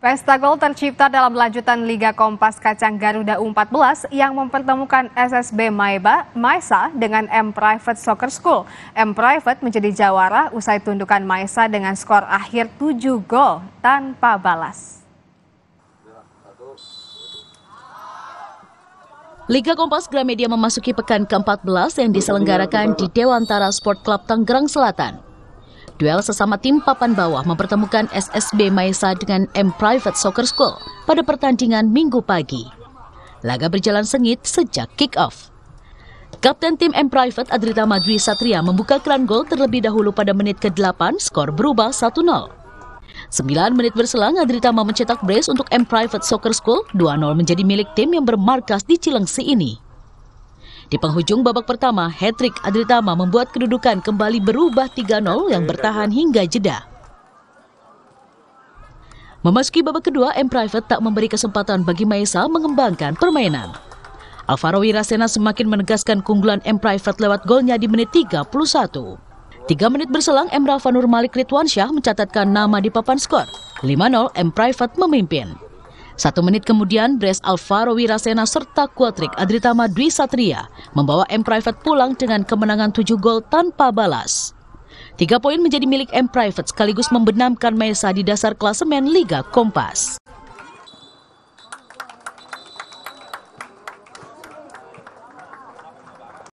Pesta gol tercipta dalam lanjutan Liga Kompas Kacang Garuda U14 yang mempertemukan SSB Maesa dengan M Private Soccer School. M Private menjadi jawara usai tundukan Maesa dengan skor akhir 7 gol tanpa balas. Liga Kompas Gramedia memasuki pekan ke-14 yang diselenggarakan di Dewantara Sport Club Tangerang Selatan. Duel sesama tim papan bawah mempertemukan SSB Maesa dengan M Private Soccer School pada pertandingan Minggu pagi. Laga berjalan sengit sejak kick-off. Kapten tim M Private Adritama Dwi Satria membuka keran gol terlebih dahulu pada menit ke-8, skor berubah 1-0. 9 menit berselang, Adritama mencetak brace untuk M Private Soccer School, 2-0 menjadi milik tim yang bermarkas di Cilengsi ini. Di penghujung babak pertama, hat-trick Adritama membuat kedudukan kembali berubah 3-0 yang bertahan hingga jeda. Memasuki babak kedua, M Private tak memberi kesempatan bagi Maesa mengembangkan permainan. Alvaro Wirasena semakin menegaskan keunggulan M Private lewat golnya di menit 31. 3 menit berselang, M Rafa Nur Malik Ridwansyah mencatatkan nama di papan skor. 5-0 M Private memimpin. 1 menit kemudian, brace Alvaro Wirasena serta kuatrik Adritama Dwi Satria membawa M Private pulang dengan kemenangan 7 gol tanpa balas. 3 poin menjadi milik M Private sekaligus membenamkan Maesa di dasar klasemen Liga Kompas.